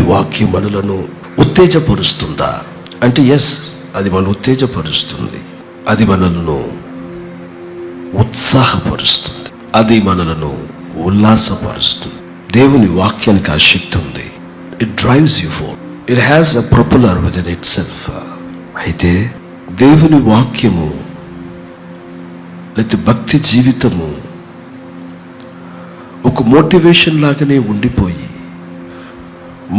దేవుని వాక్యం మనలను ఉత్తేజపరుస్తుందా అంటే ఎస్, అది మనల్ని ఉత్తేజపరుస్తుంది, అది మనలను ఉత్సాహపరుస్తుంది, అది మనలను ఉల్లాసపరుస్తుంది. దేవుని వాక్యానికి ఆ శక్తి ఉంది. It drives you four, it has a propeller with in it self. అయితే దేవుని వాక్యము లేకపోతే భక్తి జీవితము ఒక మోటివేషన్ లాగానే ఉండిపోయి,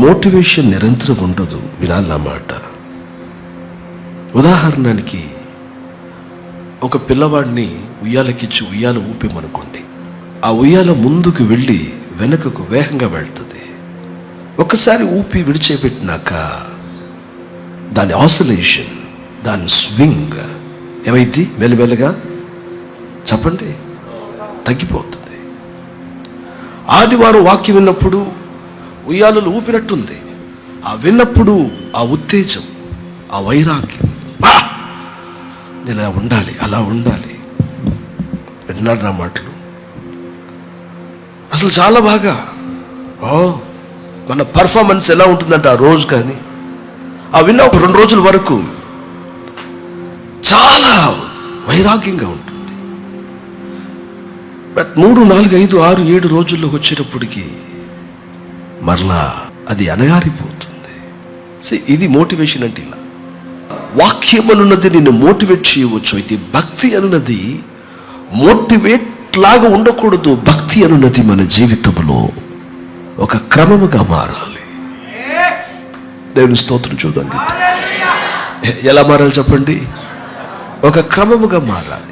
మోటివేషన్ నిరంతరం ఉండదు. వినాలన్నమాట. ఉదాహరణకి ఒక పిల్లవాడిని ఉయ్యాలకిచ్చి ఉయ్యాల ఊపేమనుకోండి, ఆ ఉయ్యాల ముందుకు వెళ్ళి వెనుకకు వేగంగా వెళ్తుంది. ఒకసారి ఊపి విడిచిపెట్టినాక దాని ఆసిలేషన్, దాని స్వింగ్ ఏమైంది? మెల్లమెల్లగా చెప్పండి, తగ్గిపోతుంది. ఆదివారం వాక్యం విన్నప్పుడు ఉయ్యాలలు ఊపినట్టుంది. ఆ విన్నప్పుడు ఆ ఉత్తేజం, ఆ వైరాగ్యం, నేను అలా ఉండాలి, అలా ఉండాలి. విన్నాడు నా మాటలు. అసలు చాలా బాగా మన పర్ఫార్మెన్స్ ఎలా ఉంటుందంటే ఆ రోజు కానీ ఆ విన్న ఒక 2 రోజుల వరకు చాలా వైరాగ్యంగా ఉంటుంది. బట్ 3, 4, 5, 6, 7 రోజుల్లోకి వచ్చేటప్పటికి మరలా అది అణగారిపోతుంది. ఇది మోటివేషన్ అంటే ఇలా. వాక్యం అనున్నది నిన్ను మోటివేట్ చేయవచ్చు. అయితే భక్తి అనున్నది మోటివేట్ లాగా ఉండకూడదు. భక్తి అనున్నది మన జీవితంలో ఒక క్రమముగా మారాలి. దేవుని స్తోత్రం. చూడండి ఎలా మారాలి చెప్పండి. ఒక క్రమముగా మారాలి.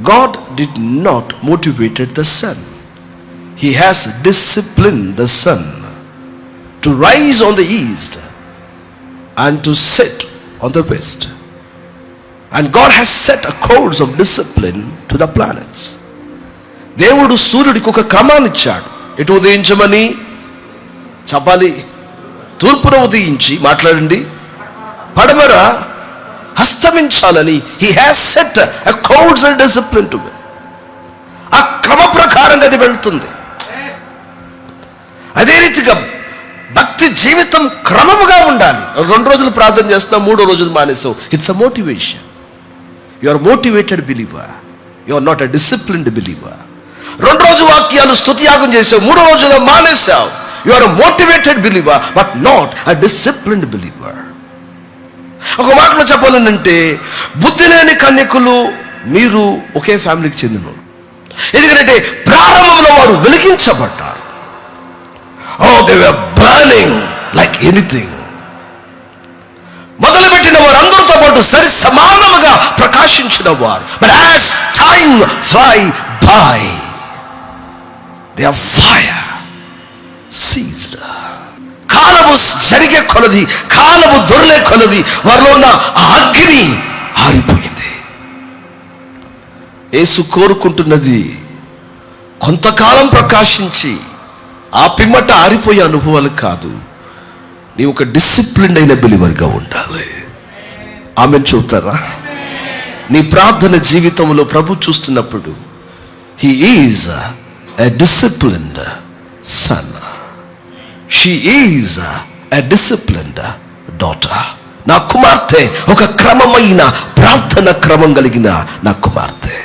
God did not motivate the sun. He has disciplined the sun to rise on the east and to set on the west. And God has set a course of discipline to the planets. దేవుడు సూర్యుడికి ఒక క్రమాన్ని ఇచ్చాడు. ఎటు ఉదయించమని చెప్పాలి. తూర్పున ఉదయించి మాట్లాడండి, పడమర అస్తమించాలని. He has set a course and discipline to it. ఆ క్రమ ప్రకారంగా అది వెళ్తుంది. అదే రీతిగా భక్తి జీవితం క్రమముగా ఉండాలి. 2 రోజులు ప్రార్థన చేస్తాం, 3వ రోజులు మానేసావు. It's a motivation. You are motivated believer, you are not a disciplined believer. 2 రోజు వాక్యాలు స్తుతియాగం చేసావు, 3వ రోజులో మానేసావు. You are a motivated believer but not a disciplined believer. ఒక మాటలో చెప్పాలంటే బుద్ధి లేని కన్యకులు మీరు ఒకే ఫ్యామిలీకి చెందిన. ఎందుకంటే ప్రారంభంలో వారు వెలిగించబడ్డారు. they were burning like anything. మొదలుపెట్టిన వారు అందరితో పాటు సరి సమానముగా ప్రకాశించిన వారు. But as time fly by, their fire ceased. కాలము జరిగే కొలది, కాలము దొర్లే కొలది వారిలో ఉన్న ఆ అగ్ని ఆరిపోయింది. యేసు కోరుకుంటున్నది కొంతకాలం ప్రకాశించి ఆ పిమ్మట ఆరిపోయే అనుభవాలు కాదు. నీ ఒక డిసిప్లిన్ అయిన బిలీవర్గా ఉండాలి. ఆమెను చూస్తారా? నీ ప్రార్థన జీవితంలో ప్రభు చూస్తున్నప్పుడు he is a disciplined son, she is a disciplined daughter. నా కుమార్తె ఒక క్రమమైన ప్రార్థన క్రమం కలిగిన నా కుమార్తె.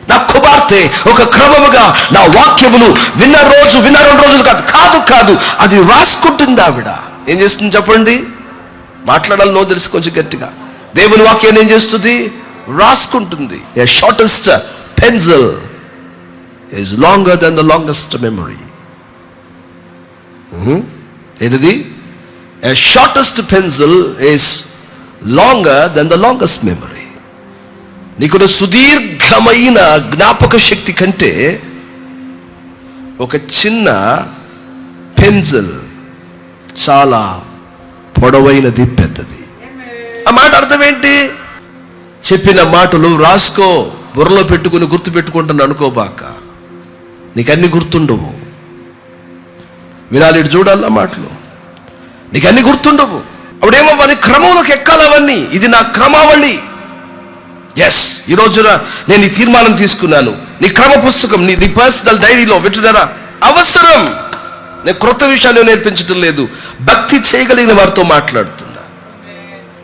నా కుమార్తె ఒక క్రమముగా నా వాక్యములు విన్న 2 రోజులు కాదు, అది రాసుకుంటుంది. ఆవిడ ఏం చేస్తుంది చెప్పండి? మాట్లాడాలి, నో తెలుసు కొంచెం గట్టిగా. దేవుని వాక్యాన్ని ఏం చేస్తుంది? రాసుకుంటుంది. A shortest pencil is longer than the longest memory. ఏంటిది? A shortest pencil is longer than the longest memory. నీకు సుదీర్ఘమైన జ్ఞాపక శక్తి కంటే ఒక చిన్న పెన్సిల్ చాలా పొడవైనది, పెద్దది. ఆ మాట అర్థం ఏంటి? చెప్పిన మాటలు రాసుకో, బుర్రలో పెట్టుకుని గుర్తు పెట్టుకుంటాను అనుకోబాక. నీకు అన్ని గుర్తుండవు. వినాలి, చూడాలి మాటలు, నీకు అన్ని గుర్తుండవు. అప్పుడేమో అది క్రమంలోకి ఎక్కాలి అవన్నీ. ఇది నా క్రమావళి. ఎస్, ఈ రోజున నేను ఈ తీర్మానం తీసుకున్నాను. నీ క్రమ పుస్తకం, నీ పర్సనల్ డైరీలో పెట్టుదరా అవసరం. నేను క్రొత్త విషయాలు నేర్పించడం లేదు, భక్తి చేయగలిగిన వారితో మాట్లాడుతున్నా.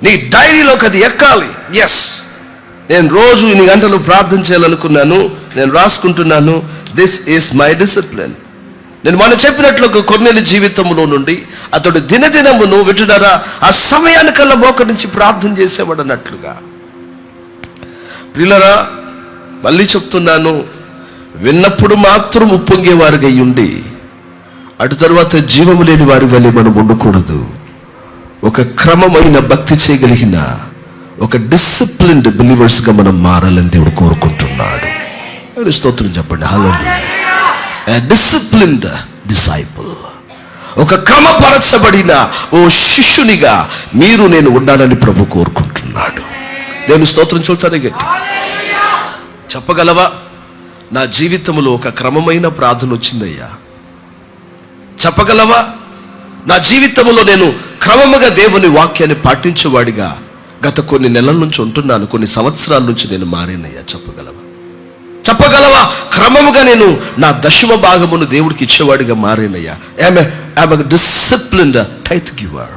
నీ డైరీలోకి అది ఎక్కాలి. ఎస్, నేను రోజు ఇన్ని గంటలు ప్రార్థన చేయాలనుకున్నాను, నేను రాసుకుంటున్నాను. This is my discipline. నేను మనం చెప్పినట్లు కొన్నేళ్ళ జీవితంలో నుండి అతడు దినదినమును వింటున్నారా, ఆ సమయానికల్లా మోకరించి ప్రార్థన చేసేవాడు అన్నట్లుగా. ప్రియులారా, మళ్ళీ చెప్తున్నాను, విన్నప్పుడు మాత్రం ఉప్పొంగేవారిగా ఉండి అటు తరువాత జీవము లేని వారి వల్ల మనం ఉండకూడదు. ఒక క్రమమైన భక్తి చేయగలిగిన ఒక డిసిప్లిన్డ్ బిలీవర్స్గా మనం మారాలని దేవుడు కోరుకుంటున్నాడు. స్తోత్రం చెప్పండి. హల్లెలూయా. A disciplined disciple, ఒక క్రమపరచబడిన ఓ శిష్యునిగా మీరు నేను ఉండాలని ప్రభు కోరుకుంటున్నాడు. నేను స్తోత్రం చూస్తానే గట్టి చెప్పగలవా, నా జీవితంలో ఒక క్రమమైన ప్రార్థన వచ్చిందయ్యా? చెప్పగలవా, నా జీవితంలో నేను క్రమముగా దేవుని వాక్యాన్ని పాటించేవాడిగా గత కొన్ని నెలల నుంచి ఉంటున్నాను, కొన్ని సంవత్సరాల నుంచి నేను మారినయ్యా? చెప్పగలవా, క్రమముగా నేను నా దశమ భాగమును దేవుడికి ఇచ్చేవాడిగా మారినయ్యా? Disciplined tithe giver.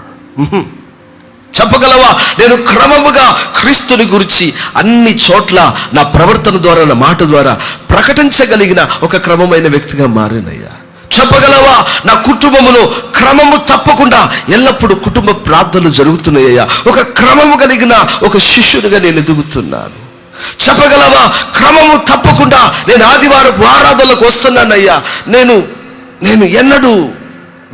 చెప్పగలవా, నేను క్రమముగా క్రీస్తుని గురించి అన్ని చోట్ల నా ప్రవర్తన ద్వారా, నా మాట ద్వారా ప్రకటించగలిగిన ఒక క్రమమైన వ్యక్తిగా మారినయ్యా? చెప్పగలవా, నా కుటుంబములో క్రమము తప్పకుండా ఎల్లప్పుడూ కుటుంబ ప్రార్థనలు జరుగుతున్నాయ్యా? ఒక క్రమము కలిగిన ఒక శిష్యునిగా నేను ఎదుగుతున్నాను. చెప్పగలవా, క్రమము తప్పకుండా నేను ఆదివారం ఆరాధనలకు వస్తున్నానయ్యా? నేను ఎన్నడూ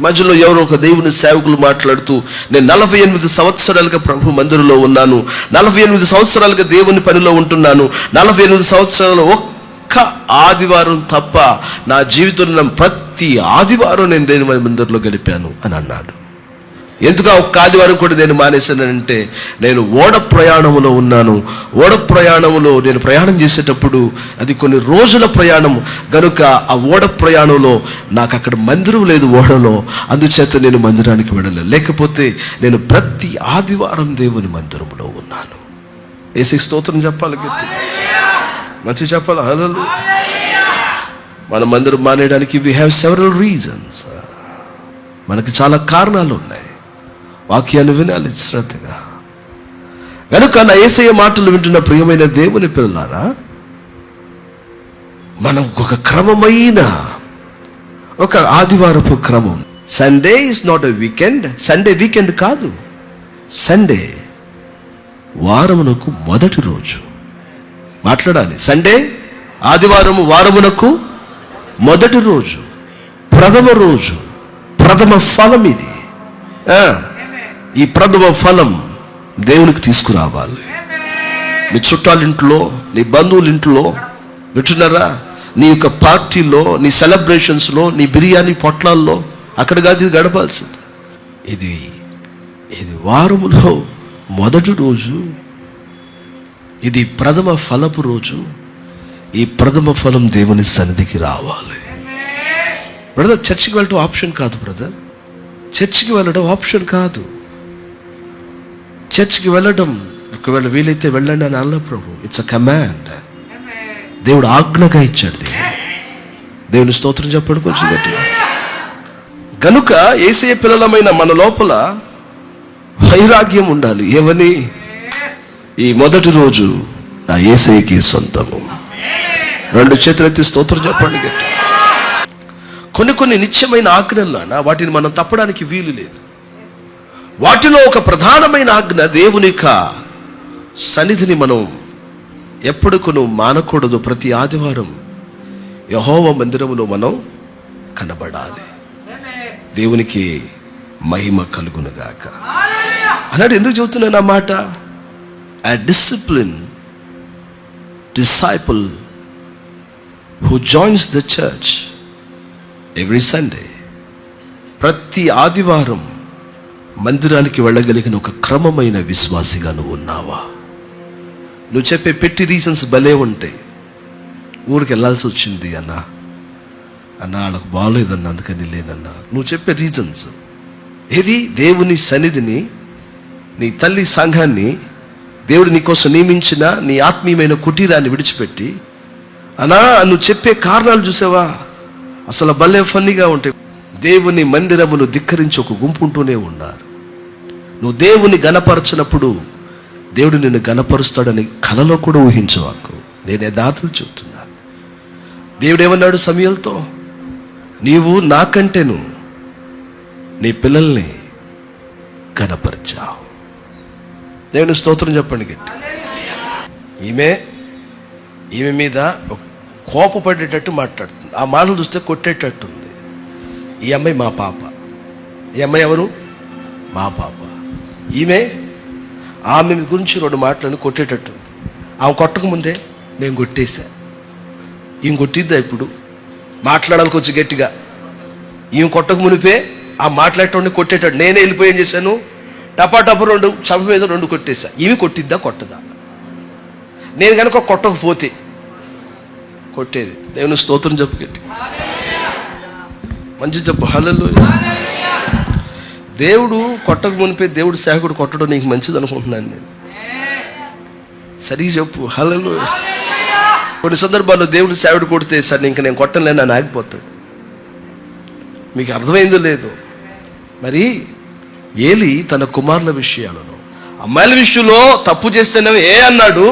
మధ్యలో ఎవరో ఒక దేవుని సేవకులు మాట్లాడుతూ, నేను 48 సంవత్సరాలుగా ప్రభు మందిరంలో ఉన్నాను, 48 సంవత్సరాలుగా దేవుని పనిలో ఉంటున్నాను, 48 సంవత్సరాలు ఒక్క ఆదివారం తప్ప నా జీవితంలో ప్రతి ఆదివారం నేను దేవుని మందిరంలో గడిపాను అని అన్నాడు. ఎందుకు ఒక్క ఆదివారం కూడా నేను మానేశానంటే, నేను ఓడ ప్రయాణంలో ఉన్నాను. ఓడ ప్రయాణంలో నేను ప్రయాణం చేసేటప్పుడు అది కొన్ని రోజుల ప్రయాణం గనుక ఆ ఓడ ప్రయాణంలో నాకు అక్కడ మందిరం లేదు ఓడలో, అందుచేత నేను మందిరానికి వెళ్ళలేదు. లేకపోతే నేను ప్రతి ఆదివారం దేవుని మందిరంలో ఉన్నాను. యేసుకి స్తోత్రం చెప్పాలి, గట్టిగా మంచి చెప్పాలి. హల్లెలూయా. మన మందిరం మానేయడానికి వి హ్యావ్ సెవరల్ రీజన్స్. మనకి చాలా కారణాలు ఉన్నాయి. వాక్యాన్ని వినాలి శ్రద్ధగా. కనుక నా యేసయ్య మాటలు వింటున్న ప్రియమైన దేవుని పిల్లలారా, మనం ఒక క్రమమైన ఒక ఆదివారపు క్రమం. Sunday is not a weekend. Sunday weekend కాదు. సండే వారమునకు మొదటి రోజు. మాట్లాడాలి. సండే ఆదివారము వారమునకు మొదటి రోజు, ప్రథమ రోజు, ప్రథమ ఫలం ఇది. ఈ ప్రథమ ఫలం దేవునికి తీసుకురావాలి. నీ చుట్టాలింట్లో, నీ బంధువులింట్లో, వింటున్నారా, నీ యొక్క పార్టీలో, నీ సెలబ్రేషన్స్లో, నీ బిర్యానీ పొట్లాల్లో అక్కడ కాదు ఇది గడపాల్సింది. ఇది వారములో మొదటి రోజు, ఇది ప్రథమ ఫలపు రోజు. ఈ ప్రథమ ఫలం దేవుని సన్నిధికి రావాలి. బ్రదర్, చర్చికి వెళ్ళడం ఆప్షన్ కాదు. బ్రదర్, చర్చికి వెళ్ళడం ఆప్షన్ కాదు. చర్చికి వెళ్ళడం ఒకవేళ వీలైతే వెళ్ళండి అని అల్ల ప్రభు. It's a command. దేవుడు ఆజ్ఞగా ఇచ్చాడు. దేవుని స్తోత్రం చెప్పాడు కొంచెం గట్టిగా. గనుక యేసయ్య పిల్లలమైన మన లోపల వైరాగ్యం ఉండాలి. ఏమని? ఈ మొదటి రోజు నా యేసయ్యకి సొంతము. 2 చేతులెత్తి స్తోత్రం చెప్పండి గట్టి. కొన్ని నిత్యమైన ఆజ్ఞలన్నా వాటిని మనం తప్పడానికి వీలు లేదు. వాటిలో ఒక ప్రధానమైన ఆజ్ఞ, దేవుని యొక్క సన్నిధిని మనం ఎప్పటికూ మానకూడదు. ప్రతి ఆదివారం యెహోవా మందిరములో మనం కనబడాలి. దేవునికి మహిమ కలుగునుగాక అన్నాడు. ఎందుకు చెబుతున్నాను ఆ మాట? A disciplined disciple who joins the church every Sunday, ప్రతి ఆదివారం మందిరానికి వెళ్ళగలిగిన ఒక క్రమమైన విశ్వాసిగా నువ్వు ఉన్నావా? నువ్వు చెప్పే పెట్టి రీజన్స్ భలే ఉంటాయి. ఊరికి వెళ్ళాల్సి వచ్చింది అన్నా, వాళ్ళకు బాగోలేదన్నా అందుకని లేనన్నా. నువ్వు చెప్పే రీజన్స్ ఏది? దేవుని సన్నిధిని, నీ తల్లి సంఘాన్ని, దేవుడు నీకోసం నియమించిన నీ ఆత్మీయమైన కుటీరాన్ని విడిచిపెట్టి నువ్వు చెప్పే కారణాలు చూసావా? అసలు భలే ఫన్నీగా ఉంటాయి. దేవుని మందిరమును ధిక్కరించి ఒక గుంపు ఉంటూనే ఉన్నారు. నువ్వు దేవుని గణపరచినప్పుడు దేవుడు నిన్ను గణపరుస్తాడని కలలో కూడా ఊహించవాకు. నేను యథార్థత చెబుతున్నాను. దేవుడు ఏమన్నాడు సమూయేలుతో? నీవు నాకంటేను నీ పిల్లల్ని గణపరిచావు. దేవుని స్తోత్రం చెప్పండి గట్టి. ఈమె మీద కోపపడేటట్టు మాట్లాడుతుంది. ఆ మాటలు చూస్తే కొట్టేటట్టుంది. ఈ అమ్మాయి మా పాప. ఈ అమ్మాయి ఎవరు? మా పాప. ఆమె గురించి 2 మాటలను కొట్టేటట్టుంది. ఆమె కొట్టకముందే నేను కొట్టేశా. ఈమె కొట్టిద్దా ఇప్పుడు? మాట్లాడాలి కొంచెం గట్టిగా. ఈమె కొట్టక మునిపే ఆ మాట్లాడేటోడిని కొట్టేటట్టు నేనే వెళ్ళిపోయి ఏం చేశాను? టపాటపు 2 చంప మీద 2 కొట్టేశా. ఈమె కొట్టిద్దా కొట్టదా? నేను కనుక కొట్టకపోతే కొట్టేది. దేవుని స్తోత్రం చెప్పు గట్టి. మంచి చెప్పు హల్లెలూయా. దేవుడు కొట్టక మునిపే దేవుడు సేవకుడు కొట్టడం నీకు మంచిది అనుకుంటున్నాను నేను. సరిగ్గా చెప్పు హల్లెలూయా. కొన్ని సందర్భాల్లో దేవుడు సేవకుడు కొడితే సార్ ఇంక నేను కొట్టలేను అని ఆగిపోతాడు. మీకు అర్థమైందో లేదో. మరి ఏలి తన కుమారుల విషయాలలో అమ్మాయిల విషయంలో తప్పు చేస్తేనే అన్నాడు.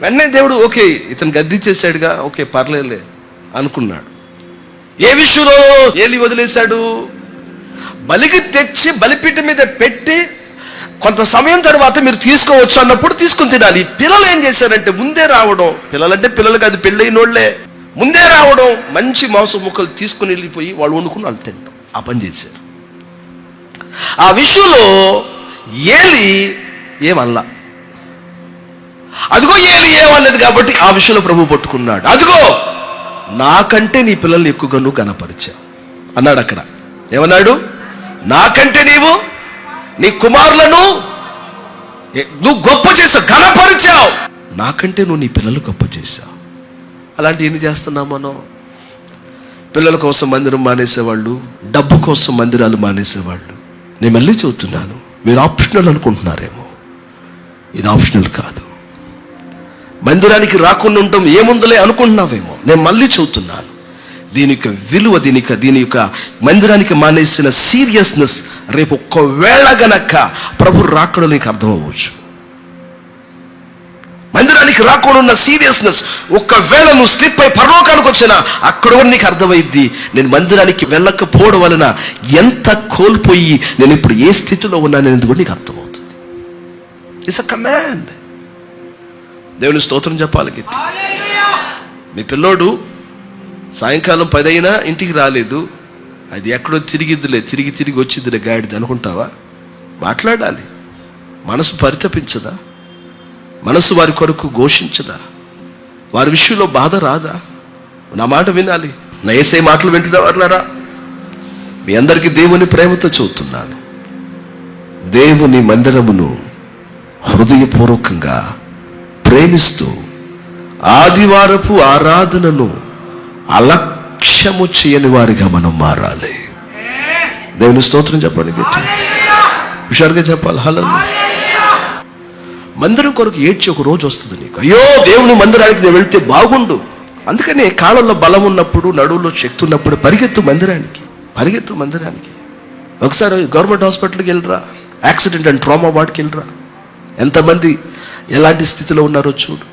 వెంటనే దేవుడు ఓకే ఇతను గద్దించేశాడుగా, ఓకే పర్లేదులే అనుకున్నాడు. ఏ విషయంలో ఏలి వదిలేశాడు? బలికి తెచ్చి బలిపీఠం మీద పెట్టి కొంత సమయం తర్వాత మీరు తీసుకోవచ్చు అన్నప్పుడు తీసుకుని తినాలి. పిల్లలు ఏం చేశారంటే ముందే రావడం, పిల్లలంటే పిల్లలు కాదు పెళ్ళైనోళ్లే, ముందే రావడం, మంచి మాంసం ముక్కలు తీసుకుని వెళ్ళిపోయి వాళ్ళు వండుకుని వాళ్ళు తింటాం. ఆ పని చేశారు. ఆ విషయంలో ఏలి ఏమల్లా. అదిగో ఏలి ఏమన్నది కాబట్టి ఆ విషయంలో ప్రభు పట్టుకున్నాడు. అదిగో నాకంటే నీ పిల్లల్ని ఎక్కువగా నువ్వు గణపరిచావు అన్నాడు. అక్కడ ఏమన్నాడు? నాకంటే నీవు నీ కుమారులను నువ్వు గొప్ప చేసావు, గణపరిచావు. నాకంటే నువ్వు నీ పిల్లలు గొప్ప చేశావు. అలాంటి ఎన్ని చేస్తున్నాం మనం? పిల్లల కోసం మందిరం మానేసేవాళ్ళు, డబ్బు కోసం మందిరాలు మానేసేవాళ్ళు. నేను మళ్ళీ చెబుతున్నాను, మీరు ఆప్షనల్ అనుకుంటున్నారేమో. ఇది ఆప్షనల్ కాదు. మందిరానికి రాకుండా ఉంటాం ఏముందలే అనుకుంటున్నావేమో. నేను మళ్ళీ చెబుతున్నాను, దీని యొక్క విలువ, దీని యొక్క మందిరానికి మానేసిన సీరియస్నెస్ రేపు ఒక్కవేళ గనక ప్రభు రాకడలో నీకు అర్థం అవ్వచ్చు. మందిరానికి రాకుండా ఉన్న సీరియస్నెస్ ఒక్కవేళ నువ్వు స్లిప్ అయి పరలోకానికి వచ్చినా అక్కడ కూడా నీకు అర్థమైద్ది. నేను మందిరానికి వెళ్ళకపోవడం వలన ఎంత కోల్పోయి నేను ఇప్పుడు ఏ స్థితిలో ఉన్నాననేది కూడా నీకు అర్థమవుతుంది. It's a command. దేవుని స్తోత్రం చెప్పాలి గట్టి. మీ పిల్లోడు సాయంకాలం 10 అయినా ఇంటికి రాలేదు, అది ఎక్కడో తిరిగిద్దులే, తిరిగి వచ్చిద్దులే గాడిది అనుకుంటావా? మాట్లాడాలి. మనసు పరితపించదా? మనసు వారి కొరకు ఘోషించదా? వారి విషయంలో బాధ రాదా? నా మాట వినాలి. నా యేసయ్య మాటలు వింటున్నా వాళ్ళారా? మీ అందరికీ దేవుని ప్రేమతో చెబుతున్నాను, దేవుని మందిరమును హృదయపూర్వకంగా ప్రేమిస్తూ ఆదివారపు ఆరాధనను అలక్ష్యము చేయని వారిగా మనం మారాలి. దేవుని స్తోత్రం చెప్పండి గట్టి, హుషారుగా చెప్పాలి. హల్లెలూయా. మందిరం కొరకు ఏడ్చి ఒక రోజు వస్తుంది నీకు, అయ్యో దేవుని మందిరానికి నేను వెళ్తే బాగుండు. అందుకనే కాళ్ళల్లో బలం ఉన్నప్పుడు, నడువులో శక్తి ఉన్నప్పుడు పరిగెత్తు మందిరానికి. ఒకసారి గవర్నమెంట్ హాస్పిటల్కి వెళ్ళరా, యాక్సిడెంట్ అండ్ ట్రామా వార్డ్కి వెళ్ళరా. ఎంతమంది ఎలాంటి స్థితిలో ఉన్నారో చూడు.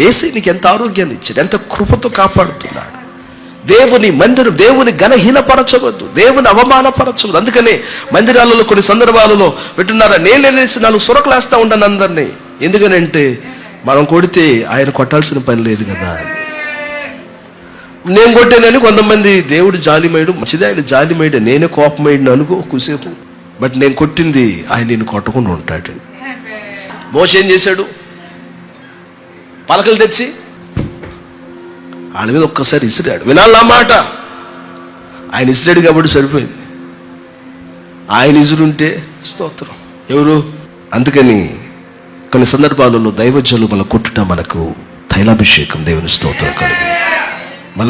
యేసు నీకు ఎంత ఆరోగ్యాన్ని ఇచ్చాడు, ఎంత కృపతో కాపాడుతున్నాడు. దేవుని మందిరం, దేవుని ఘనహీనపరచవద్దు, దేవుని అవమానపరచవద్దు. అందుకనే మందిరాలలో కొన్ని సందర్భాలలో వింటున్నారా, నేను 4 సురకలేస్తా ఉంటాను అందరినీ. ఎందుకనంటే మనం కొడితే ఆయన కొట్టాల్సిన పని లేదు కదా అని. నేను కొట్టానని కొంతమంది దేవుడు జాలిమయుడు, మంచిదే ఆయన జాలిమయుడు, నేనే కోపమయుడు అనుకో కూసేపు. బట్ నేను కొట్టింది ఆయన నిన్ను కొట్టకుండా ఉంటాడు. మోషే ఏం చేశాడు? పలకలు తెచ్చి వాళ్ళ మీద ఒక్కసారి ఇసిరాడు. వినాలి నా మాట. ఆయన ఇసిరాడు కాబట్టి సరిపోయింది. ఆయన ఇసురుంటే స్తోత్రం ఎవరు? అందుకని కొన్ని సందర్భాలలో దైవజనులు మన కొట్టుట మనకు తైలాభిషేకం. దేవుని స్తోత్రం కలుగు. మన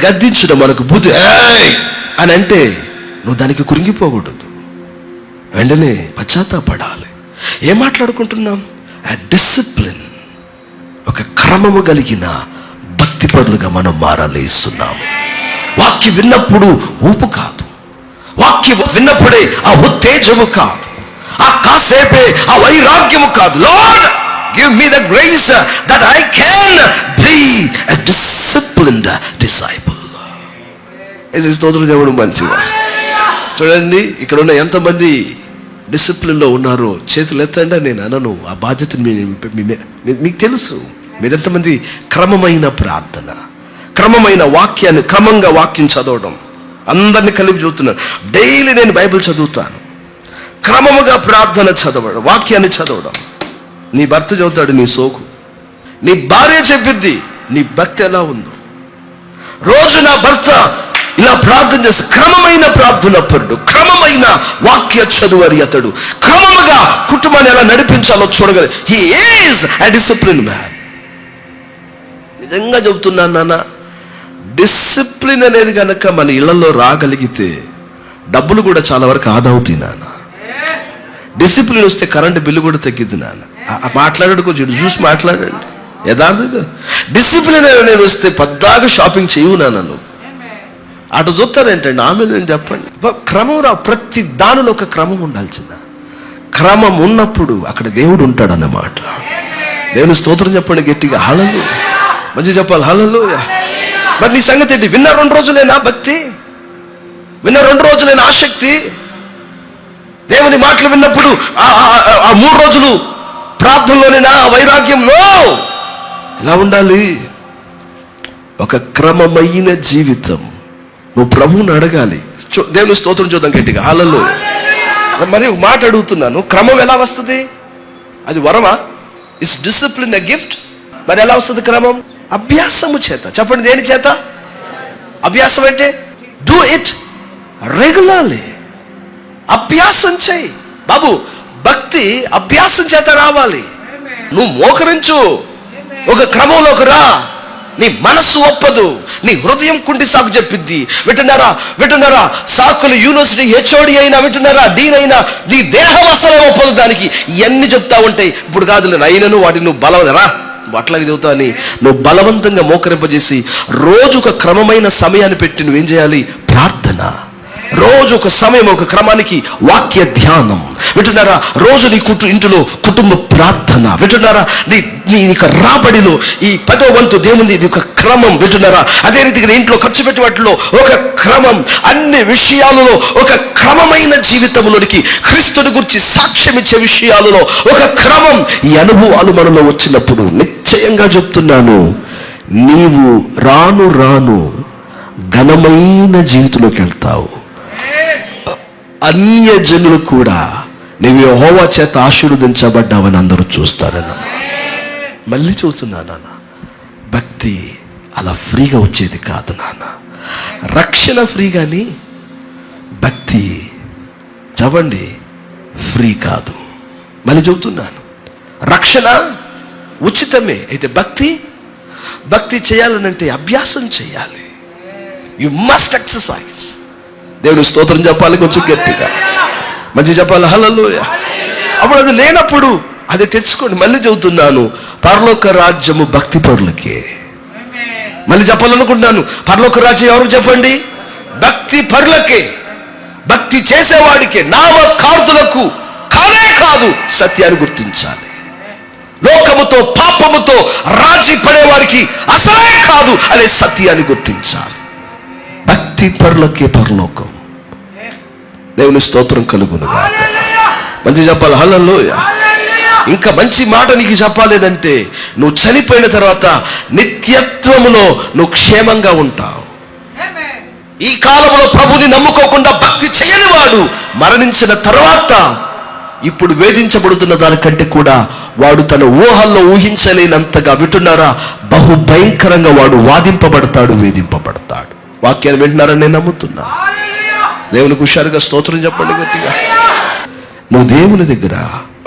గద్దించుట మనకు బుద్ధి అని అంటే నువ్వు దానికి కురింగిపోకూడదు. వెంటనే పశ్చాత్తాపడాలి. ఏం మాట్లాడుకుంటున్నాం? ఆ డిసిప్లిన్, ఒక క్రమము కలిగిన భక్తిపరులుగా మనం మారాలి ఇస్తున్నాము. వాక్యం విన్నప్పుడు ఊపు కాదు, వాక్యం విన్నప్పుడే ఆ ఉత్తేజము కాదు, ఆ కాసేపే ఆ వైరాగ్యము కాదు. Lord, give me the grace that I can be a disciplined disciple. స్తోత్రం చెప్పడం మంచిగా. చూడండి, ఇక్కడ ఉన్న ఎంతమంది డిసిప్లిన్లో ఉన్నారో చేతులు ఎత్తండి. నేను అనను, ఆ బాధ్యతను మీకు తెలుసు. మీరెంతమంది క్రమమైన ప్రార్థన, క్రమమైన వాక్యాన్ని, క్రమంగా వాక్యం చదవడం, అందరినీ కలిపి చూస్తున్నాను. డైలీ నేను బైబిల్ చదువుతాను. క్రమముగా ప్రార్థన చదవడం, వాక్యాన్ని చదవడం. నీ భర్త చదువుతాడు నీ సోకు, నీ భార్య చెప్పిద్ది నీ భక్తి ఎలా ఉందో. రోజు నా భర్త ఇలా ప్రార్థన చేసి క్రమమైన ప్రార్థన పరుడు, క్రమమైన వాక్య చదువరి అతడు, క్రమముగా కుటుంబాన్ని ఎలా నడిపించాలో చూడగలరు. He is a discipline man. నిజంగా చెబుతున్నాను నాన్న, డిసిప్లిన్ అనేది కనుక మన ఇళ్లలో రాగలిగితే డబ్బులు కూడా చాలా వరకు ఆదా అవుతాయి నాన్న. డిసిప్లిన్ వస్తే కరెంటు బిల్లు కూడా తగ్గిద్ది నాన్న. మాట్లాడాడు కొంచెం చూసి మాట్లాడండి. యథార్థ డిసిప్లిన్ అనేది వస్తే పద్దాగా షాపింగ్ చేయవు నాన్న. నువ్వు అటు చూస్తారేంటండి, ఆమె చెప్పండి. క్రమం రా, ప్రతి దానిలో ఒక క్రమం ఉండాల్సిన. క్రమం ఉన్నప్పుడు అక్కడ దేవుడు ఉంటాడు అన్నమాట. దేవుని స్తోత్రం చెప్పండి గట్టిగా. హల్లెలూయా, మంచి చెప్పాలి. హల్లెలూయా. మరి నీ సంగతి ఏంటి? విన్న 2 రోజులేనా భక్తి? విన్న 2 రోజులేనా ఆసక్తి? దేవుని మాటలు విన్నప్పుడు ఆ 3 రోజులు ప్రార్థనలోనేనా వైరాగ్యంలో? ఎలా ఉండాలి? ఒక క్రమమైన జీవితం. నువ్వు ప్రభువుని అడగాలి. దేవుని స్తోత్రం చూద్దాం గట్టిగా. హల్లెలూయా. మరి ఒక మాట అడుగుతున్నాను, క్రమం ఎలా వస్తుంది? అది వరమా? Is discipline a gift? మరి ఎలా వస్తుంది క్రమం? అభ్యాసము చేత. చెప్పండి, దేని చేత? అభ్యాసం అంటే డూ ఇట్ రెగ్యులర్లీ. అభ్యాసం చేయి బాబు. భక్తి అభ్యాసం చేత రావాలి. నువ్వు మోకరించు, ఒక క్రమంలోకి రా. నీ మనస్సు ఒప్పదు, నీ హృదయం కుంటి సాకు చెప్పిద్ది. వింటున్నారా? సాకులు యూనివర్సిటీ హెచ్ఓడి అయినా, వింటున్నారా, డీన్ అయినా, నీ దేహం అసలే ఒప్పదు దానికి. ఇవన్నీ చెప్తా ఉంటాయి. ఇప్పుడు కాదులే, అయినను వాటిని నువ్వు బలవరా అట్లాగే చెబుతా అని నువ్వు బలవంతంగా మోకరింపజేసి రోజు ఒక క్రమమైన సమయాన్ని పెట్టి నువ్వేం చేయాలి? ప్రార్థన. రోజు ఒక సమయం, ఒక క్రమానికి వాక్య ధ్యానం. వింటున్నారా? రోజు నీ ఇంటిలో కుటుంబ ప్రార్థన. వింటున్నారా? నీ రాబడిలో ఈ 10వ వంతు దేవుని ఇది ఒక క్రమం. వింటున్నారా? అదే రీతిగా ఇంట్లో ఖర్చు పెట్టే వాటిలో ఒక క్రమం. అన్ని విషయాలలో ఒక క్రమమైన జీవితంలోనికి క్రీస్తుని గురించి సాక్ష్యం ఇచ్చే విషయాలలో ఒక క్రమం. ఈ అనుభవాలు మనలో వచ్చినప్పుడు నిశ్చయంగా చెప్తున్నాను, నీవు రాను ఘనమైన జీవితంలోకి వెళ్తావు. అన్యజనులు కూడా నీవు యెహోవా చేత ఆశీర్వదించబడ్డావని అందరూ చూస్తారన్న. మళ్ళీ చెబుతున్నా నాన్న, భక్తి అలా ఫ్రీగా వచ్చేది కాదు నాన్న. రక్షణ ఫ్రీ కానీ భక్తి చెప్పండి ఫ్రీ కాదు. మళ్ళీ చెబుతున్నాను, రక్షణ ఉచితమే. అయితే భక్తి చేయాలనంటే అభ్యాసం చేయాలి. You must exercise. దేవుని స్తోత్రం చెప్పాలి కొంచెం గట్టిగా, మంచి చెప్పాలి. హల్లెలూయా. అప్పుడు అది లేనప్పుడు అది తెచ్చుకోండి. మళ్ళీ చెబుతున్నాను, పరలోక రాజ్యము భక్తి పరులకే. మళ్ళీ చెప్పాలనుకుంటున్నాను, పరలోక రాజ్యం ఎవరికి చెప్పండి? భక్తి పరులకే. భక్తి చేసేవాడికే, నామకార్థులకు కానే కాదు. సత్యాన్ని గుర్తించాలి. లోకముతో పాపముతో రాజీ పడేవారికి అసలే కాదు అనే సత్యాన్ని గుర్తించాలి. భక్తి పరులకే పరలోకం. దేవుని స్తోత్రం కలుగునుగాక. మంచి చెప్పాలి. హల్లెలూయా. ఇంకా మంచి మాట నీకు చెప్పాలేదంటే, నువ్వు చనిపోయిన తర్వాత నిత్యత్వములో నువ్వు క్షేమంగా ఉంటావు. ఈ కాలంలో ప్రభుని నమ్ముకోకుండా భక్తి చేయని వాడు మరణించిన తర్వాత ఇప్పుడు వేధించబడుతున్న దానికంటే కూడా వాడు తన ఊహల్లో ఊహించలేనంతగా, వింటున్నారా, బహు భయంకరంగా వాడు వాదింపబడతాడు, వేధింపబడతాడు. వాక్యాన్ని వింటున్నారని నేను నమ్ముతున్నా. దేవునికి హుషారుగా స్తోత్రం చెప్పండి గట్టిగా. నువ్వు దేవుని దగ్గర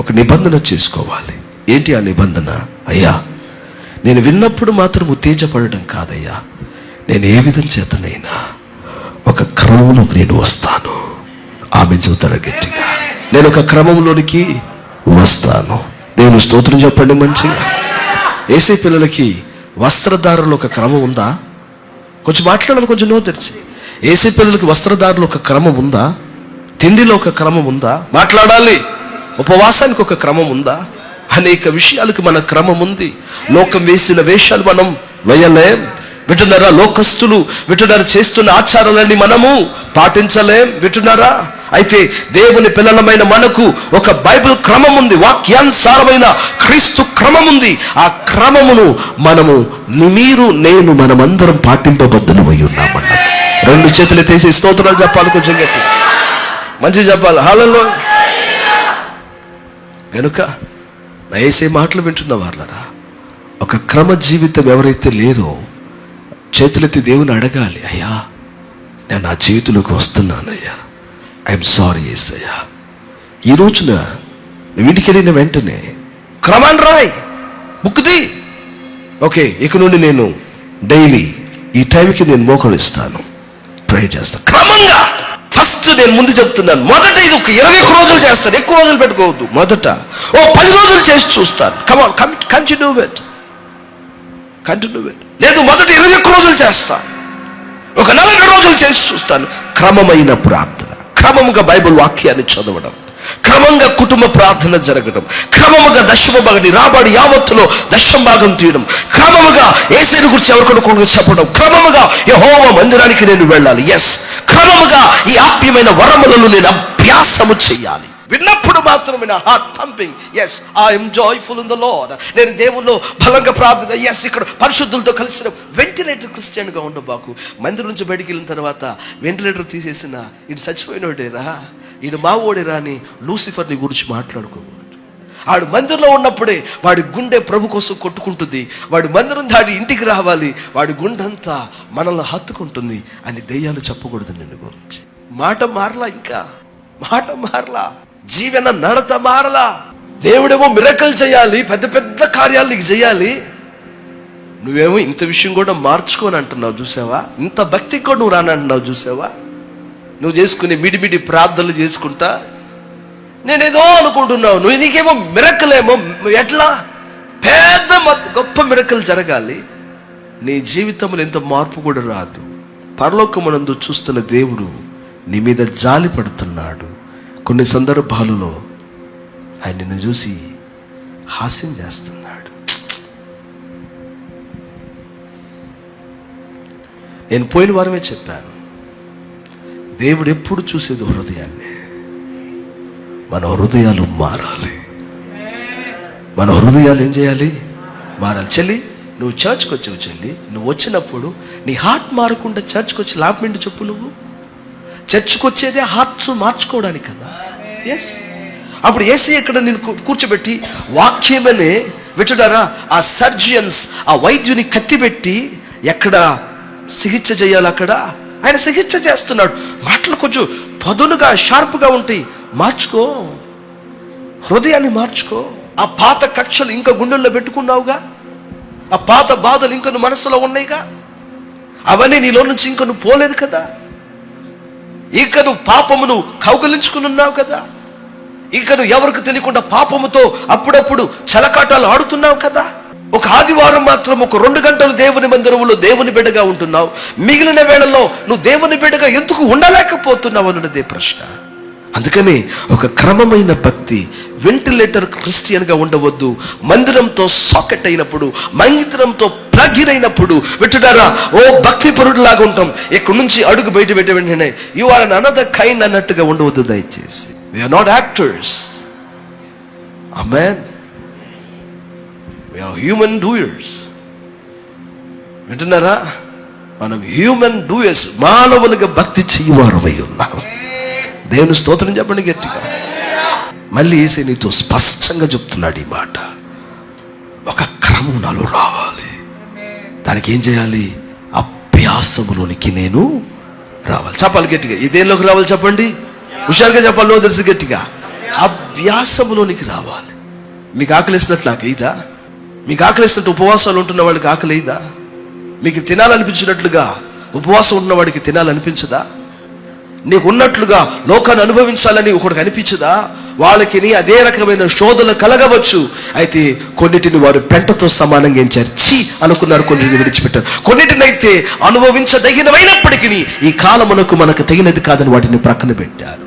ఒక నిబంధన చేసుకోవాలి. ఏంటి ఆ నిబంధన? అయ్యా, నేను విన్నప్పుడు మాత్రం ఉత్తేజపడడం కాదయ్యా, నేను ఏ విధం చేతనైనా ఒక క్రమంలోకి నేను వస్తాను. ఆమె చూతారా గట్టిగా, నేను ఒక క్రమంలోనికి వస్తాను. దేవుని స్తోత్రం చెప్పండి మంచిగా. ఏసే పిల్లలకి వస్త్రధారణలో ఒక క్రమం ఉందా? కొంచెం మాట్లాడాలి, కొంచెం నోరు తెరిచి. ఏసీ పిల్లలకి వస్త్రధారణలో ఒక క్రమం ఉందా? తిండిలో ఒక క్రమం ఉందా? మాట్లాడాలి, ఉపవాసానికి ఒక క్రమం ఉందా? అనేక విషయాలకు మన క్రమం ఉంది. లోకం వేసిన వేషాలు మనం వేయలేం. వింటున్నారా? లోకస్తులు వింటున్నారా? చేస్తున్న ఆచారాలన్నీ మనము పాటించలేం. వింటున్నారా? అయితే దేవుని పిల్లలమైన మనకు ఒక బైబిల్ క్రమం ఉంది, వాక్యానుసారమైన క్రీస్తు క్రమం ఉంది. ఆ క్రమమును మనము నేను మనమందరం పాటింపబద్ధమై ఉన్నామన్నా. రెండు చేతులు తీసి స్తోత్రాలు చెప్పాలి, కొంచెం గట్టి మంచి చెప్పాలి. హల్లెలూయా. గనుక నా యేసే మాటలు వింటున్న వాళ్ళరా, ఒక క్రమ జీవితం ఎవరైతే లేరో చేతులెత్తి దేవుని అడగాలి. అయ్యా, నేను నా చేతులకు వస్తున్నానయ్యా, ఐఎమ్ సారీ యేసయ్యా. ఈ రోజున నువ్వు ఇంటికి వెళ్ళిన వెంటనే క్రమాన్ని రాయి, ముక్కుది. ఓకే, ఇక నుండి నేను డైలీ ఈ టైంకి నేను మోకరిస్తాను, ప్రే చేస్తాను. క్రమంగా ఫస్ట్ నేను ముందు చెప్తున్నాను, మొదట ఇది ఒక 21 రోజులు చేస్తాను, ఎక్కువ రోజులు పెట్టుకోవద్దు. మొదట 10 రోజులు చేసి చూస్తాను. కమాన్, కంటిన్యూ ఇట్. లేదు, మొదట 21 రోజులు చేస్తాను, ఒక 40 రోజులు చేసి చూస్తాను. క్రమమైన ప్రార్థన, క్రమముగా బైబిల్ వాక్యాన్ని చదవడం, క్రమంగా కుటుంబ ప్రార్థన జరగడం, క్రమముగా దశమ భాగాన్ని రాబడి యావత్తులో దశమ భాగం తీయడం, క్రమముగా యేసుని గురించి ఎవరికొకరు చెప్పడం, క్రమముగా యెహోవా మందిరానికి నేను వెళ్ళాలి. ఎస్, క్రమముగా ఈ ఆత్మీయమైన వరములను నేను అభ్యాసము చేయాలి. విన్నప్పుడు మాత్రమే నా heart pumping, yes I'm joyful in the Lord. నేను దేవుల్లో బలంగా ప్రార్థన. ఎస్, ఇక్కడ పరిశుద్ధులతో కలిసిన వెంటిలేటర్ క్రిస్టియన్గా ఉండబాకు. మందిరం నుంచి బయటికి వెళ్ళిన తర్వాత వెంటిలేటర్ తీసేసిన ఇటు చచ్చిపోయినోడేరా, ఈడు మా ఓడేరా అని లూసిఫర్ని గురించి మాట్లాడుకోకూడదు. ఆడు మందిరంలో ఉన్నప్పుడే వాడి గుండె ప్రభు కోసం కొట్టుకుంటుంది. వాడి మందిరం దాడి ఇంటికి రావాలి, వాడి గుండెంతా మనల్ని హత్తుకుంటుంది అని దెయ్యాలు చెప్పకూడదు నిన్ను గురించి. మాట మారలా, ఇంకా మాట మారలా, జీవన నడత మారలా. దేవుడేమో మిరకల్ చేయాలి, పెద్ద పెద్ద కార్యాలు నీకు చేయాలి, నువ్వేమో ఇంత విషయం కూడా మార్చుకొని అంటున్నావు చూసావా? ఇంత భక్తికి కూడా నువ్వు రానంటున్నావు చూసావా? నువ్వు చేసుకునే మిడిమిడి ప్రార్థనలు చేసుకుంటా నేనేదో అనుకుంటున్నావు. నువ్వు నీకేమో మిరకలేమో, ఎట్లా పెద్ద గొప్ప మిరకలు జరగాలి. నీ జీవితంలో ఎంత మార్పు కూడా రాదు. పరలోకమునందు చూస్తున్న దేవుడు నీ మీద జాలి పడుతున్నాడు. కొన్ని సందర్భాలలో ఆయన నిన్ను చూసి హాస్యం చేస్తున్నాడు. నేను పోయిన వారమే చెప్పాను, దేవుడు ఎప్పుడు చూసేది హృదయాన్ని. మన హృదయాలు మారాలి, మన హృదయాలు ఏం చేయాలి? మారాలి. చెల్లి, నువ్వు చర్చ్కి వచ్చావు చెల్లి, నువ్వు వచ్చినప్పుడు నీ హార్ట్ మారకుండా చర్చ్కి వచ్చి లాభం ఏంటి చెప్పు? నువ్వు చర్చ్కి వచ్చేదే హార్ట్ మార్చుకోవడానికి కదా. ఎస్, అప్పుడు యేసయ్య ఇక్కడ నేను కూర్చోబెట్టి వాక్యమనే వింటున్నారా, ఆ సర్జియన్స్, ఆ వైద్యుని కత్తిపెట్టి ఎక్కడ చికిత్స చేయాలి అక్కడ ఆయన చికిత్స చేస్తున్నాడు. మాటలు కొంచెం పదునుగా షార్ప్గా ఉంటాయి. మార్చుకో, హృదయాన్ని మార్చుకో. ఆ పాత కక్షలు ఇంకా గుండెల్లో పెట్టుకున్నావుగా, ఆ పాత బాధలు ఇంకా నువ్వు మనసులో ఉన్నాయిగా, అవన్నీ నీలో నుంచి ఇంకా నువ్వు పోలేదు కదా. ఇక నువ్వు పాపమును కౌగలించుకుని ఉన్నావు కదా. ఇక నువ్వు ఎవరికి తెలియకుండా పాపముతో అప్పుడప్పుడు చలకాటాలు ఆడుతున్నావు కదా. ఒక ఆదివారం మాత్రం ఒక 2 గంటలు దేవుని మందిరంలో దేవుని బిడ్డగా ఉంటున్నావు. మిగిలిన వేళల్లో నువ్వు దేవుని బిడ్డగా ఎందుకు ఉండలేకపోతున్నావు అన్నదే ప్రశ్న. అందుకని ఒక క్రమమైన భక్తి, వెంటిలేటర్ క్రిస్టియన్గా ఉండవద్దు. మందిరంతో సాకెట్ అయినప్పుడు, మందిరంతో ప్లగ్ ఇన్ అయినప్పుడు వింటున్నారా, ఓ భక్తి పరుడులాగా ఉంటాం. ఇక్కడ నుంచి అడుగు బయట పెట్టే వెంటనే you are an another kind అన్నట్టుగా ఉండవద్దు దయచేసి. We are not actors, amen. We are human doers. వింటున్నారా, మనం హ్యూమన్ డూయర్స్, మానవులుగా భక్తి చేయవారమై ఉన్నాం. దేవుని స్తోత్రం చెప్పండి గట్టిగా. మళ్ళీ యేసయ్య నీతో స్పష్టంగా చెప్తున్నాడు ఈ మాట. ఒక క్రమం నాలో రావాలి. దానికి ఏం చేయాలి? అభ్యాసములోనికి నేను రావాలి. చెప్పాలి గట్టిగా. ఇదేంలోకి రావాలి చెప్పండి, హుషారుగా చెప్పాలి, తెలిసి గట్టిగా. అభ్యాసములోనికి రావాలి. మీకు ఆకలిసినట్టు నాకు అయిదా? మీకు ఆకలిసినట్టు ఉపవాసాలు ఉంటున్న వాడికి ఆకలి అయిదా? మీకు తినాలనిపించినట్లుగా ఉపవాసం ఉన్న వాడికి తినాలనిపించదా? నీకు ఉన్నట్లుగా లోకాన్ని అనుభవించాలని ఒకడికి అనిపించదా? వాళ్ళకి అదే రకమైన శోధనలు కలగవచ్చు. అయితే కొన్నిటిని వారు పెంటతో సమానంగా ఎంచారు. ఛీ అనుకున్నారు, కొన్నిటిని విడిచిపెట్టారు. కొన్నిటిని అయితే అనుభవించదగినమైనప్పటికీ ఈ కాలమునకు మనకు తగినది కాదని వాటిని ప్రక్కన పెట్టారు.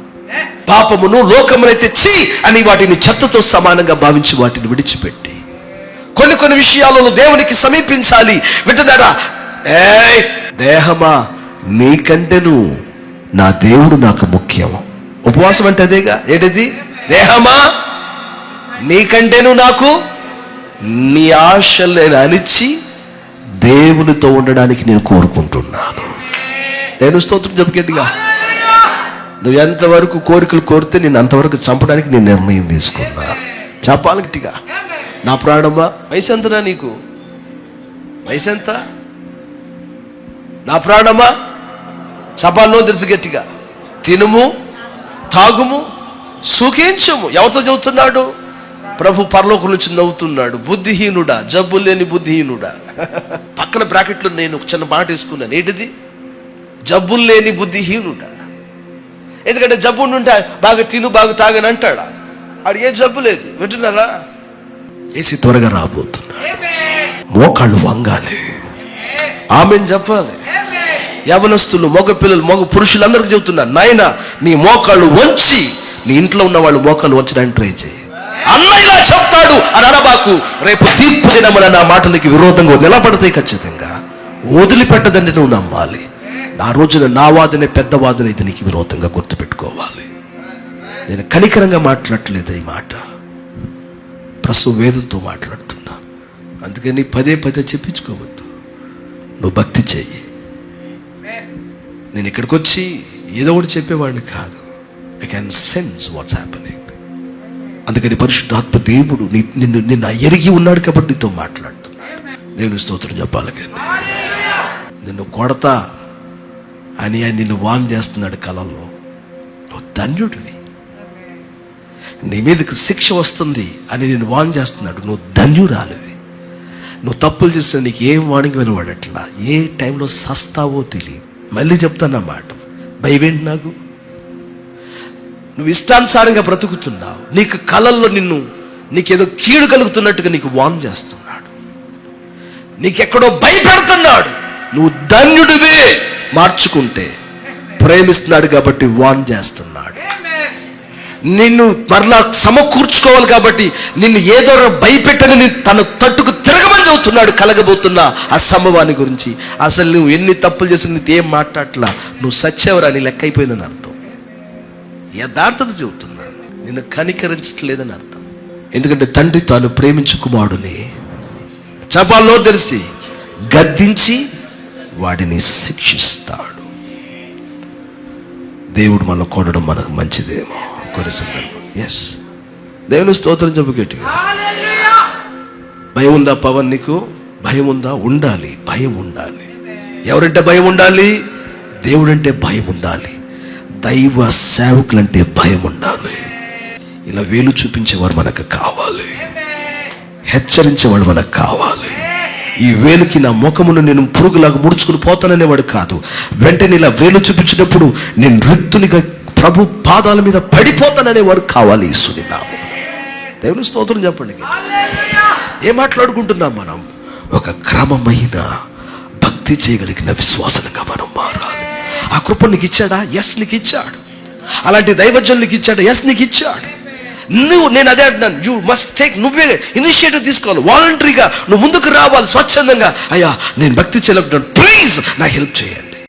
పాపమును లోకమునైతే ఛీ అని వాటిని చెత్తతో సమానంగా భావించి వాటిని విడిచిపెట్టి కొన్ని విషయాలలో దేవునికి సమీపించాలి. వింటున్నారా? దేహమా నీకంటేను నా దేవుడు నాకు ముఖ్యం. ఉపవాసం అంటే అదేగా. ఏంటిది? దేహమా నీకంటేను నాకు, నీ ఆశలు నేను అణిచి దేవునితో ఉండడానికి నేను కోరుకుంటున్నాను. నేను స్తోత్రం చెప్పగట్టిగా. నువ్వు ఎంతవరకు కోరికలు కోరితే నేను అంతవరకు చంపడానికి నేను నిర్ణయం తీసుకున్నా. చెప్పాలి గట్టిగా. నా ప్రాణమా, వయసు ఎంతనా నీకు? వయసు ఎంత? నా ప్రాణమా, చపాల్లో తెలుసు గట్టిగా. తినుము, తాగుము, సుఖించము. ఎవరితో చెబుతున్నాడు? ప్రభు పరలోకం నుంచి నవ్వుతున్నాడు. బుద్ధిహీనుడా, జబ్బు లేని బుద్ధిహీనుడా. పక్కన బ్రాకెట్లో నేను ఒక చిన్న మాట వేసుకున్నాను. ఏంటిది? జబ్బులు లేని బుద్ధిహీనుడా. ఎందుకంటే జబ్బు ఉంటే బాగా తిను, బాగా తాగని అంటాడా? ఆడు ఏ జబ్బు లేదు. వింటున్నారా? ఏసి త్వరగా రాబోతున్నాడు. మోకాళ్ళు వంగాలి. ఆమెను చెప్పాలి. యవనస్తులు, మగ పిల్లలు, మగ పురుషులందరికీ చెబుతున్నారు, నాయన నీ మోకాళ్ళు వంచి, నీ ఇంట్లో ఉన్న వాళ్ళు మోకాళ్ళు వంచడానికి ట్రై చేయి. అన్నయ్య చెప్తాడు అని అనబాకు. రేపు తీర్పు దినమున నా మాటలకి విరోధంగా నిలబడతాయి. ఖచ్చితంగా వదిలిపెట్టదండి. నువ్వు నమ్మాలి. ఆ రోజున నా వాదనే పెద్ద వాదన అయితే నీకు విరోధంగా గుర్తుపెట్టుకోవాలి. నేను కనికరంగా మాట్లాడట్లేదు. ఈ మాట ప్రస్తుతం వేదంతో మాట్లాడుతున్నా. అందుకని పదే చెప్పించుకోవద్దు. నువ్వు భక్తి చెయ్యి. నేను ఇక్కడికి వచ్చి ఏదో ఒకటి చెప్పేవాడిని కాదు. I can sense what's happening. అందుకని పరిశుద్ధాత్మ దేవుడు నిన్ను ఎరిగి ఉన్నాడు కాబట్టి నీతో మాట్లాడుతున్నాడు. దేవుని స్తోత్రం చెప్పాలి. కానీ నిన్ను కొడతా అని నిన్ను వాన్ చేస్తున్నాడు కలలో. నువ్వు ధన్యుడివి. నీ మీదకి శిక్ష వస్తుంది అని నేను వాన్ చేస్తున్నాడు. నువ్వు ధన్యురాలివి. నువ్వు తప్పులు చేస్తే నీకు ఏం వాణింగ్ వినవాడట్లా. ఏ టైంలో సస్తావో తెలియదు. మళ్ళీ చెప్తాను మాట. భయమేంటి నాకు? నువ్వు ఇష్టానుసారంగా బ్రతుకుతున్నావు. నీకు కళల్లో నీకేదో కీడు కలుగుతున్నట్టుగా నీకు వాన్ చేస్తున్నాడు. నీకెక్కడో భయపెడుతున్నాడు. నువ్వు ధన్యుడివే. మార్చుకుంటే ప్రేమిస్తున్నాడు కాబట్టి వాన్ చేస్తున్నాడు. నిన్ను మరలా సమకూర్చుకోవాలి కాబట్టి నిన్ను ఏదో భయపెట్టని తన తట్టుకు తిరగమని చెబుతున్నాడు. కలగబోతున్నా ఆ సంభవాన్ని గురించి. అసలు నువ్వు ఎన్ని తప్పులు చేసి నీకు ఏం మాట్లాడట్లా. నువ్వు సచ్చేవరా, నీ లెక్క అయిపోయిందని అర్థం. యథార్థత చెబుతున్నాను. నిన్ను కనికరించట్లేదని అర్థం. ఎందుకంటే తండ్రి తాను ప్రేమించు కుమారుడిని చపాల్లో తెలిసి గద్దించి వాడిని శిక్షిస్తాడు. దేవుడు మనల్ని కొనడం మనకు మంచిదేమో కొన్ని సందర్భం. ఎస్, దేవుని స్తోత్రం చెప్పుకేట్టుగా. భయం ఉందా పవన్? నీకు భయం ఉందా? ఉండాలి. భయం ఉండాలి. ఎవరంటే భయం ఉండాలి? దేవుడంటే భయం ఉండాలి. దైవ సేవకులంటే భయం ఉండాలి. ఇలా వేలు చూపించేవారు మనకు కావాలి. హెచ్చరించేవాడు మనకు కావాలి. ఈ వేలుకి నా ముఖమును నేను పురుగులాగా ముడుచుకుని పోతాననేవాడు కాదు. వెంటనే ఇలా వేలు చూపించినప్పుడు నేను రిక్తునిగా ప్రభు పాదాల మీద పడిపోతాననేవారు కావాలి. యేసుని నామమున దేవుని స్తోత్రం చెప్పండి. ఏం మాట్లాడుకుంటున్నాం మనం? ఒక క్రమమైన భక్తి చేయగలిగిన విశ్వాసంగా మనం మారాలి. ఆ కృప నీకు ఇచ్చాడా? ఎస్, నీకు ఇచ్చాడు. అలాంటి దైవజనులు నీకు ఇచ్చాడు? ఎస్, నీకు ఇచ్చాడు. నేను అదే అంటున్నాను. You must take. నువ్వే ఇనిషియేటివ్ తీసుకోవాలి. వాలంటరీగా నువ్వు ముందుకు రావాలి. స్వచ్ఛందంగా, అయ్యా నేను భక్తి చేయలేకుంటున్నాను, ప్లీజ్ నా హెల్ప్ చేయండి.